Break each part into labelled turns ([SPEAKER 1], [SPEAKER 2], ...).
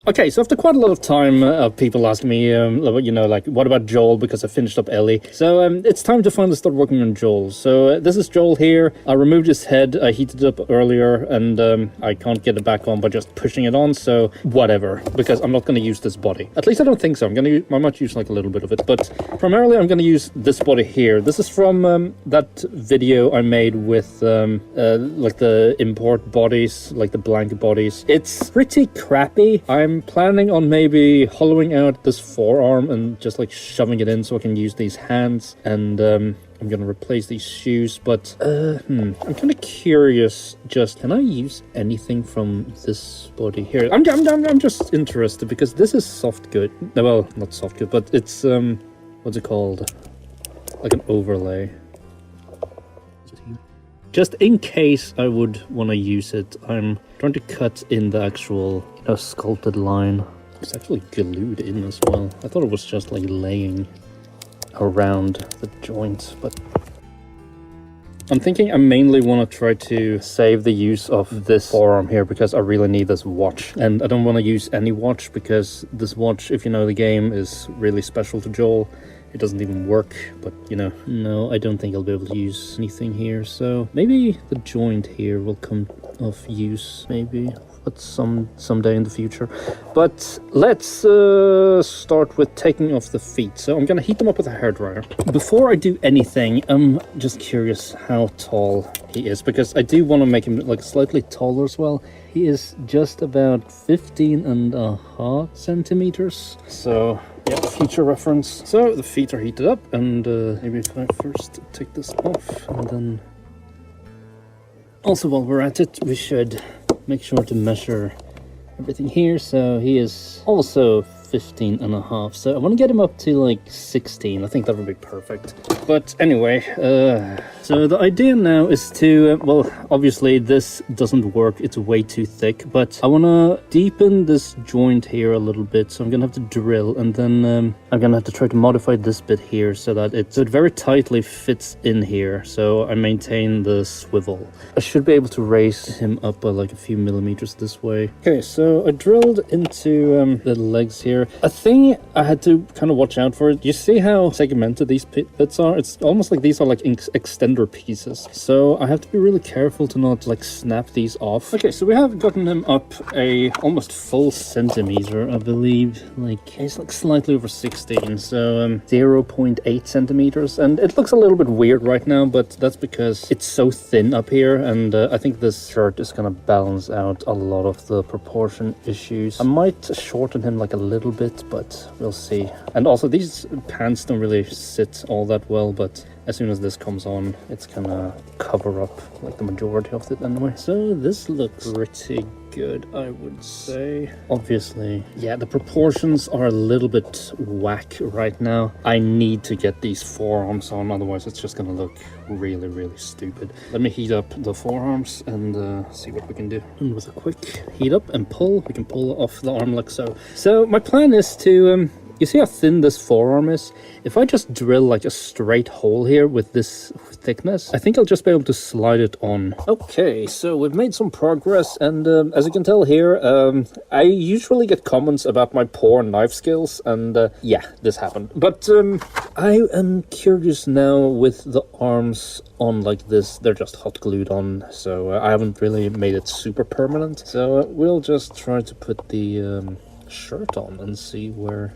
[SPEAKER 1] Okay, so after quite a lot of time of people asking me, like, what about Joel, because I finished up Ellie. So it's time to finally start working on Joel. So this is Joel here. I removed his head. I heated it up earlier, and I can't get it back on by just pushing it on, so whatever, because I'm not going to use this body. At least I don't think so. I might use like a little bit of it, but primarily I'm going to use this body here. This is from that video I made with like the import bodies, like the blank bodies. It's pretty crappy. I'm planning on maybe hollowing out this forearm and just like shoving it in so I can use these hands, and I'm gonna replace these shoes, but I'm kind of curious, just can I use anything from this body here? I'm just interested because this is soft good. Well, not soft good, but it's what's it called, like an overlay. Just in case I would want to use it, I'm trying to cut in the actual sculpted line. It's actually glued in as well. I thought it was just like laying around the joint, but I'm thinking I mainly want to try to save the use of this forearm here because I really need this watch, and I don't want to use any watch because this watch, if you know the game, is really special to Joel. It doesn't even work, but no, I don't think I'll be able to use anything here. So maybe the joint here will come of use, maybe, but someday in the future. But let's start with taking off the feet. So I'm gonna heat them up with a hairdryer. Before I do anything, I'm just curious how tall he is, because I do want to make him like slightly taller as well. He is just about 15.5 centimeters. So yeah, future reference. So the feet are heated up, and maybe if I first take this off, and then also while we're at it, we should make sure to measure everything here. So he is also 15.5, so I want to get him up to like 16. I think that would be perfect. But anyway, so the idea now is to well, obviously this doesn't work, it's way too thick, but I want to deepen this joint here a little bit, so I'm gonna have to drill, and then I'm gonna have to try to modify this bit here so that it very tightly fits in here, so I maintain the swivel. I should be able to raise him up by like a few millimeters this way. Okay, so I drilled into the legs here. A thing I had to kind of watch out for, you see how segmented these bits are? It's almost like these are like extender pieces, so I have to be really careful to not like snap these off. Okay, so we have gotten him up a almost full centimeter, I believe. Like he's like slightly over 16, so 0.8 centimeters, and it looks a little bit weird right now, but that's because it's so thin up here, and I think this shirt is gonna balance out a lot of the proportion issues. I might shorten him like a little bit, but we'll see. And also these pants don't really sit all that well, but as soon as this comes on, it's gonna cover up like the majority of it anyway. So this looks pretty good, I would say. Obviously, yeah, the proportions are a little bit whack right now. I need to get these forearms on, otherwise it's just gonna look really, really stupid. Let me heat up the forearms and see what we can do. And with a quick heat up and pull, we can pull off the arm like so. So my plan is to you see how thin this forearm is? If I just drill like a straight hole here with this thickness, I think I'll just be able to slide it on. Okay, so we've made some progress, and as you can tell here, I usually get comments about my poor knife skills, and yeah, this happened. But I am curious now with the arms on like this. They're just hot glued on, so I haven't really made it super permanent. So we'll just try to put the shirt on and see where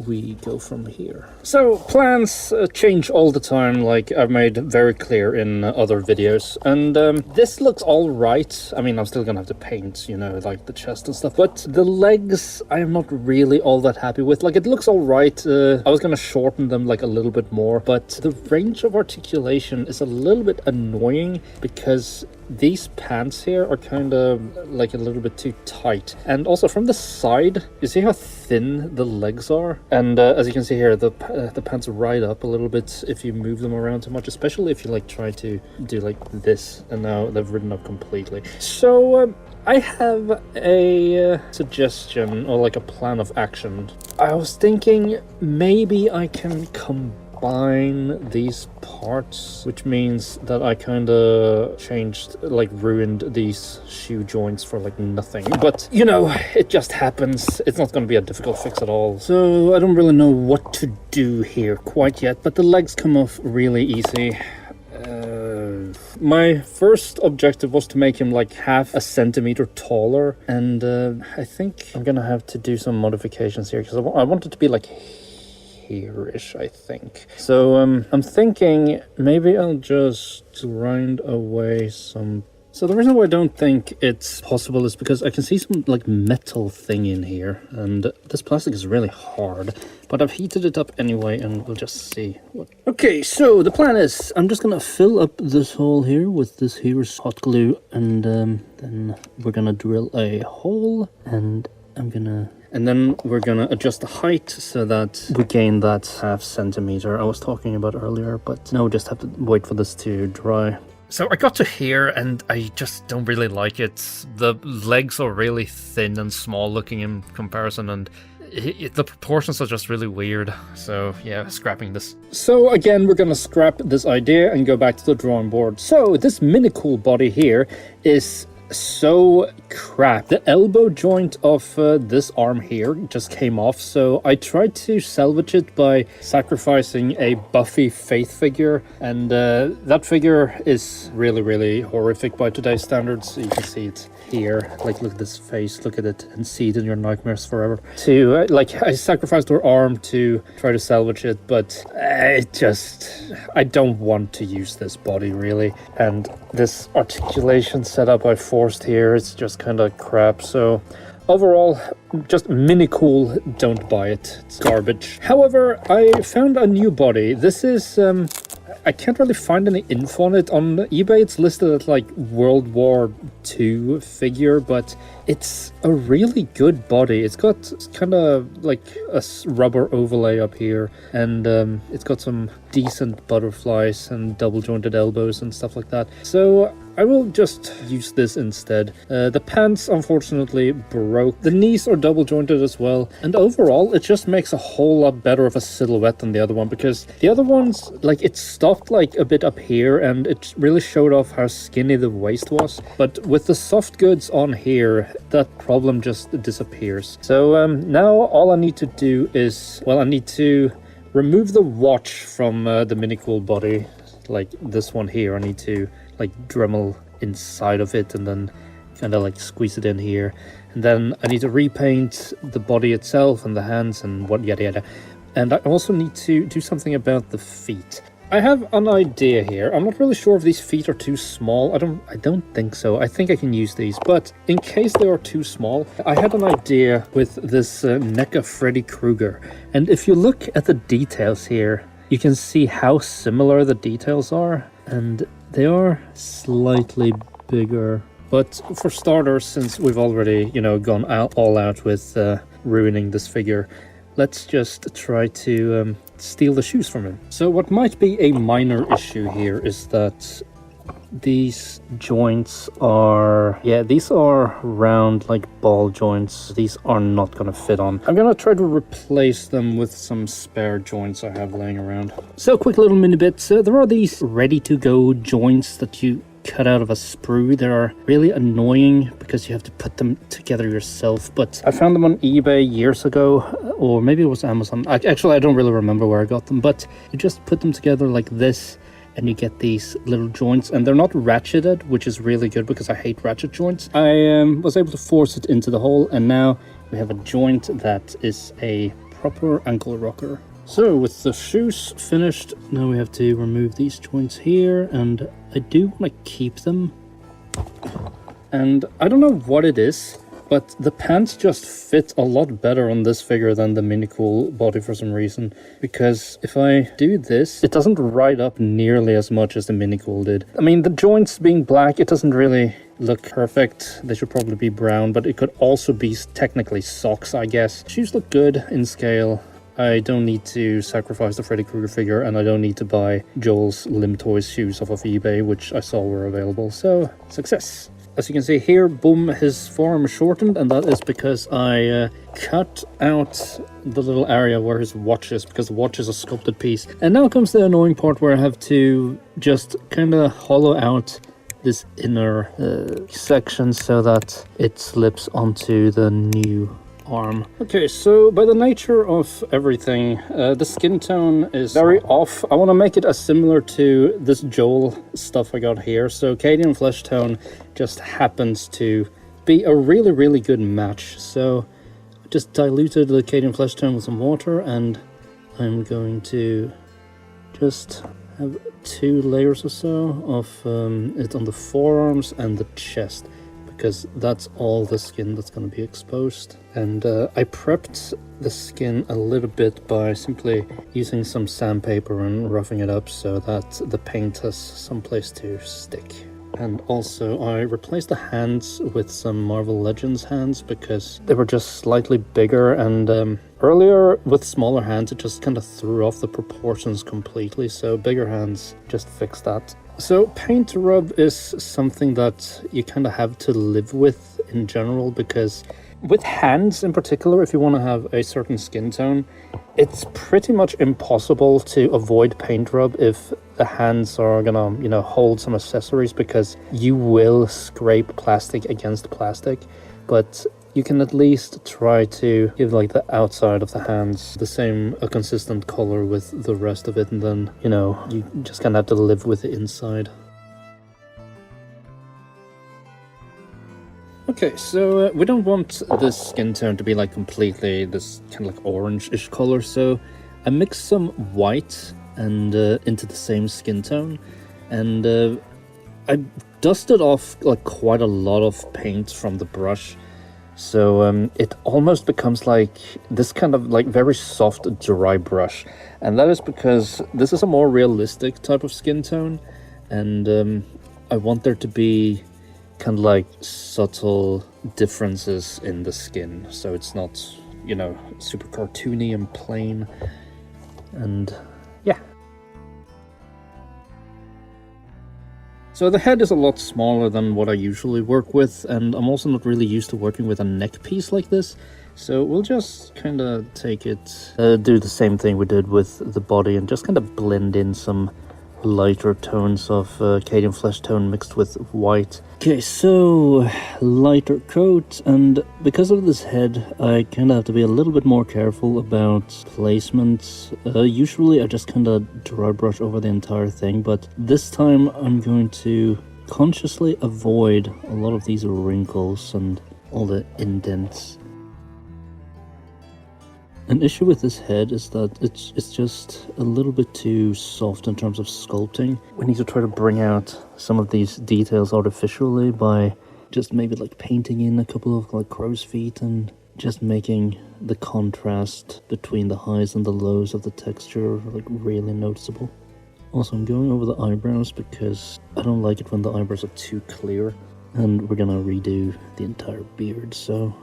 [SPEAKER 1] we go from here. So plans change all the time, like I've made very clear in other videos, and this looks all right. I mean, I'm still gonna have to paint, like the chest and stuff, but the legs I am not really all that happy with. Like, it looks all right. I was gonna shorten them like a little bit more, but the range of articulation is a little bit annoying because these pants here are kind of like a little bit too tight, and also from the side, you see how thin the legs are, and as you can see here, the pants ride up a little bit if you move them around too much, especially if you like try to do like this, and now they've ridden up completely. So I have a suggestion, or like a plan of action. I was thinking maybe I can combine combine these parts, which means that I kind of changed, like ruined these shoe joints for like nothing. But you know, it just happens. It's not going to be a difficult fix at all. So I don't really know what to do here quite yet, but the legs come off really easy. My first objective was to make him like half a centimeter taller, and I think I'm gonna have to do some modifications here because I want it to be like here-ish, I think. So I'm thinking maybe I'll just grind away some. So the reason why I don't think it's possible is because I can see some like metal thing in here, and this plastic is really hard, but I've heated it up anyway, and we'll just see what. Okay, so the plan is I'm just gonna fill up this hole here with this here's hot glue, and then we're gonna drill a hole, and then we're gonna adjust the height so that we gain that half centimeter I was talking about earlier, but now we just have to wait for this to dry. So I got to here and I just don't really like it. The legs are really thin and small looking in comparison, and the proportions are just really weird. So yeah, scrapping this. So again, we're gonna scrap this idea and go back to the drawing board. So this mini cool body here is so crap. The elbow joint of this arm here just came off, so I tried to salvage it by sacrificing a Buffy Faith figure, and that figure is really horrific by today's standards. You can see it here, like look at this face, look at it and see it in your nightmares forever. To like, I sacrificed her arm to try to salvage it, but I don't want to use this body really, and this articulation setup I forced here, it's just kind of crap. So overall, just mini cool, don't buy it, it's garbage. However, I found a new body. This is I can't really find any info on it. On eBay it's listed as like World War II figure, but it's a really good body. It's got kind of like a rubber overlay up here, and it's got some decent butterflies and double jointed elbows and stuff like that. So I will just use this instead. The pants unfortunately broke. The knees are double jointed as well, and overall it just makes a whole lot better of a silhouette than the other one, because the other ones, like, it stopped like a bit up here and it really showed off how skinny the waist was, but with the soft goods on here, that problem just disappears. So now all I need to do is, well, I need to remove the watch from the mini cool body, like this one here. I need to like Dremel inside of it and then kind of like squeeze it in here, and then I need to repaint the body itself and the hands and what yada yada. And I also need to do something about the feet. I have an idea here. I'm not really sure if these feet are too small. I don't think so. I think I can use these, but in case they are too small, I had an idea with this NECA Freddy Krueger. And if you look at the details here, you can see how similar the details are, and they are slightly bigger. But for starters, since we've already, you know, gone all out with ruining this figure, let's just try to steal the shoes from him. So what might be a minor issue here is that these joints are, yeah, these are round like ball joints. These are not going to fit on. I'm going to try to replace them with some spare joints I have laying around. So quick little mini bits. There are these ready to go joints that you cut out of a sprue. They are really annoying because you have to put them together yourself, but I found them on eBay years ago, or maybe it was Amazon. Actually, I don't really remember where I got them, but you just put them together like this and you get these little joints, and they're not ratcheted, which is really good because I hate ratchet joints. I was able to force it into the hole, and now we have a joint that is a proper ankle rocker. So with the shoes finished, now we have to remove these joints here, and I do want to keep them. And I don't know what it is, but the pants just fit a lot better on this figure than the mini cool body for some reason. Because if I do this, it doesn't ride up nearly as much as the mini cool did. I mean, the joints being black, it doesn't really look perfect. They should probably be brown, but it could also be technically socks, I guess. Shoes look good in scale. I don't need to sacrifice the Freddy Krueger figure, and I don't need to buy Joel's Limb Toys shoes off of eBay, which I saw were available, so success. as you can see here, boom, his forearm is shortened, and that is because I cut out the little area where his watch is, because the watch is a sculpted piece. And now comes the annoying part where I have to just kind of hollow out this inner section so that it slips onto the new arm. Okay, so by the nature of everything, the skin tone is very off. I want to make it as similar to this Joel stuff I got here. So Cadian flesh tone just happens to be a really, really good match. So I just diluted the Cadian flesh tone with some water, and I'm going to just have 2 layers or so of it on the forearms and the chest, because that's all the skin that's going to be exposed. And I prepped the skin a little bit by simply using some sandpaper and roughing it up so that the paint has some place to stick. And also I replaced the hands with some Marvel Legends hands because they were just slightly bigger, and earlier with smaller hands it just kind of threw off the proportions completely, so bigger hands just fixed that. So paint rub is something that you kind of have to live with in general, because with hands in particular, if you want to have a certain skin tone, it's pretty much impossible to avoid paint rub if the hands are gonna, you know, hold some accessories, because you will scrape plastic against plastic. But you can at least try to give like the outside of the hands the same, a consistent color with the rest of it, and then, you know, you just kind of have to live with the inside. Okay, so we don't want this skin tone to be like completely this kind of like orange-ish color, so I mixed some white and into the same skin tone, and I dusted off like quite a lot of paint from the brush. So it almost becomes like this kind of like very soft dry brush, and that is because this is a more realistic type of skin tone, and I want there to be kind of like subtle differences in the skin, so it's not, you know, super cartoony and plain. And yeah, so the head is a lot smaller than what I usually work with, and I'm also not really used to working with a neck piece like this, so we'll just kind of take it, do the same thing we did with the body, and just kind of blend in some lighter tones of Cadian flesh tone mixed with white. Okay, so lighter coat, and because of this head I kind of have to be a little bit more careful about placement. Usually I just kind of dry brush over the entire thing, but this time I'm going to consciously avoid a lot of these wrinkles and all the indents. An issue with this head is that it's just a little bit too soft in terms of sculpting. We need to try to bring out some of these details artificially by just maybe like painting in a couple of like crow's feet and just making the contrast between the highs and the lows of the texture like really noticeable. Also, I'm going over the eyebrows because I don't like it when the eyebrows are too clear, and we're gonna redo the entire beard, so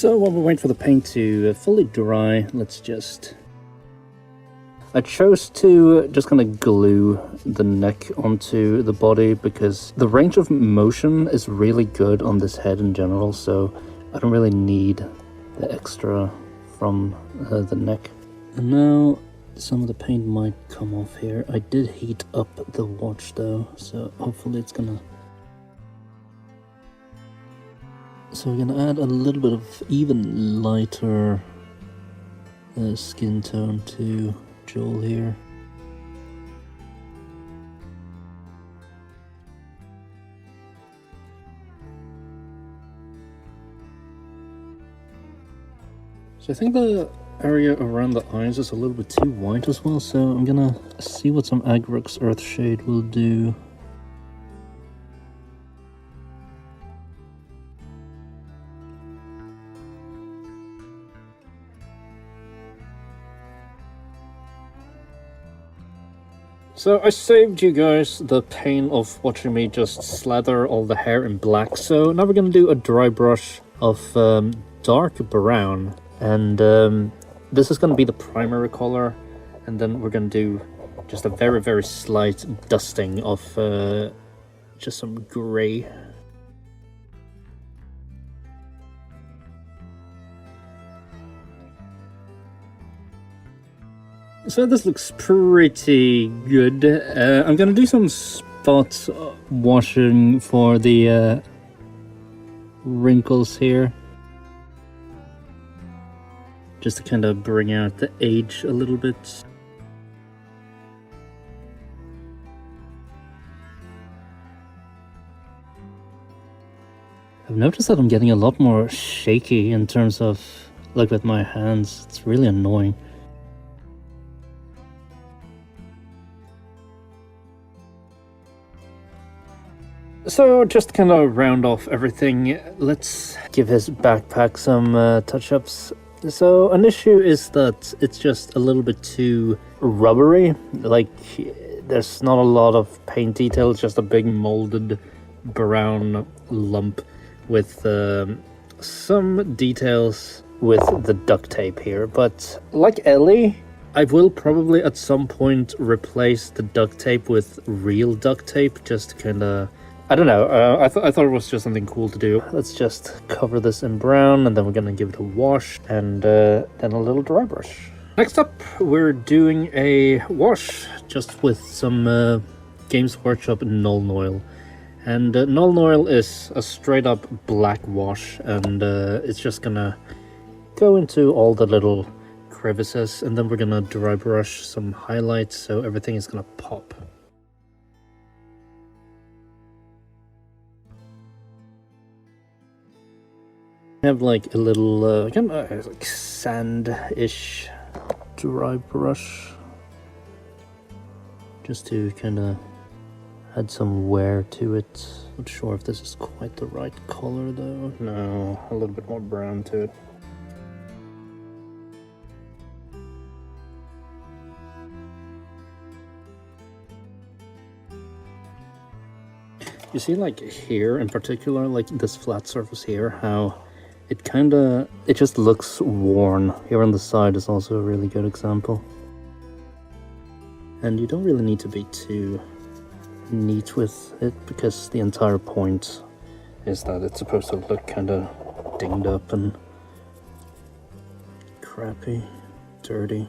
[SPEAKER 1] while we wait for the paint to fully dry, let's just... I chose to just kind of glue the neck onto the body because the range of motion is really good on this head in general, so I don't really need the extra from the neck. And now some of the paint might come off here. I did heat up the watch though, so hopefully it's gonna... So we're gonna add a little bit of even lighter skin tone to Joel here. So I think the area around the eyes is a little bit too white as well, so I'm gonna see what some Agrux Earthshade will do. So I saved you guys the pain of watching me just slather all the hair in black, so now we're gonna do a dry brush of dark brown, and this is going to be the primary color, and then we're going to do just a very, very slight dusting of just some gray. So this looks pretty good. I'm gonna do some spot washing for the wrinkles here, just to kind of bring out the age a little bit. I've noticed that I'm getting a lot more shaky in terms of, like, with my hands. It's really annoying. So just to kind of round off everything, let's give his backpack some touch-ups. So an issue is that it's just a little bit too rubbery. Like, there's not a lot of paint detail, it's just a big molded brown lump with some details with the duct tape here. But like Ellie, I will probably at some point replace the duct tape with real duct tape, just to kind of, I don't know, I thought it was just something cool to do. Let's just cover this in brown, and then we're gonna give it a wash, and then a little dry brush. Next up, we're doing a wash, just with some Games Workshop Null Oil. And Null Oil is a straight up black wash, and it's just gonna go into all the little crevices, and then we're gonna dry brush some highlights, so everything is gonna pop. Have like a little kind of like sand-ish dry brush, just to kind of add some wear to it. Not sure if this is quite the right color though. No, a little bit more brown to it. You see, like here in particular, like this flat surface here, how it just looks worn. Here on the side is also a really good example. And you don't really need to be too neat with it, because the entire point is that it's supposed to look kind of dinged up and crappy, dirty.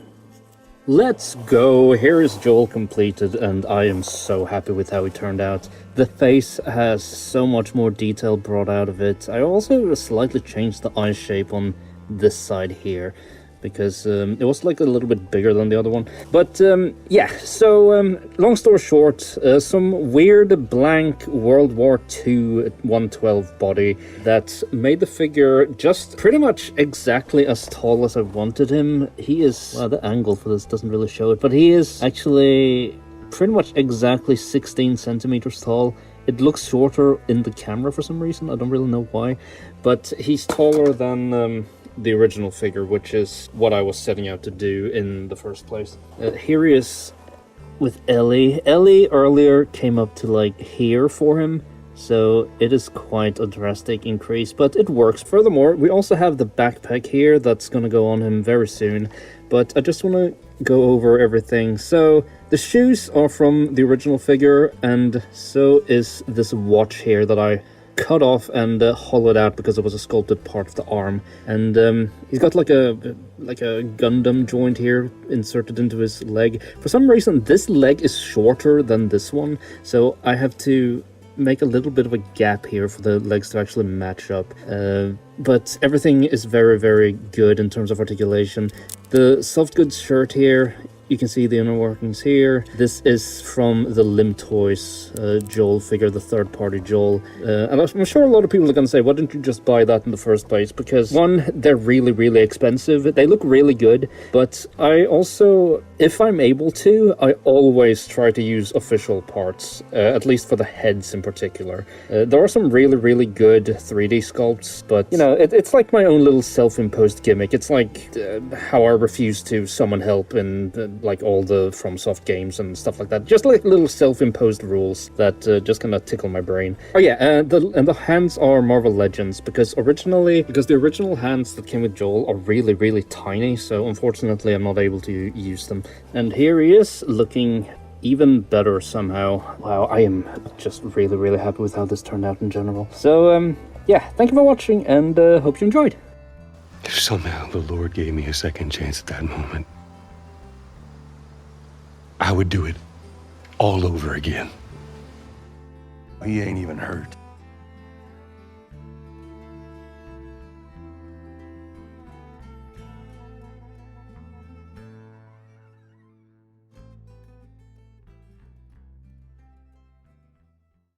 [SPEAKER 1] Let's go! Here is Joel completed, and I am so happy with how he turned out. The face has so much more detail brought out of it. I also slightly changed the eye shape on this side here, because it was like a little bit bigger than the other one. But yeah, so long story short, some weird blank World War II 112 body that made the figure just pretty much exactly as tall as I wanted him. He is, well, the angle for this doesn't really show it, but he is actually pretty much exactly 16 centimeters tall. It looks shorter in the camera for some reason, I don't really know why, but he's taller than the original figure, which is what I was setting out to do in the first place. Here he is with Ellie. Ellie earlier came up to like here for him, so it is quite a drastic increase, but it works. Furthermore, we also have the backpack here that's gonna go on him very soon, but I just want to go over everything. So the shoes are from the original figure, and so is this watch here that I cut off and hollowed out because it was a sculpted part of the arm. And he's got like a Gundam joint here inserted into his leg. For some reason this leg is shorter than this one, so I have to make a little bit of a gap here for the legs to actually match up. But everything is very, very good in terms of articulation. The soft goods shirt here, you can see the inner workings here. This is from the Lim Toys Joel figure, the third-party Joel. And I'm sure a lot of people are going to say, why didn't you just buy that in the first place? Because, one, they're really, really expensive. They look really good. But I also, if I'm able to, I always try to use official parts, at least for the heads in particular. There are some really, really good 3D sculpts, but, you know, it's like my own little self-imposed gimmick. It's like how I refuse to summon help in like all the FromSoft games and stuff like that. Just like little self-imposed rules that just kind of tickle my brain. Oh yeah, and the hands are Marvel Legends because the original hands that came with Joel are really, really tiny, so unfortunately I'm not able to use them. And here he is, looking even better somehow. Wow, I am just really, really happy with how this turned out in general. So, yeah, thank you for watching, and hope you enjoyed.
[SPEAKER 2] If somehow the Lord gave me a second chance at that moment, I would do it all over again.
[SPEAKER 3] He ain't even hurt.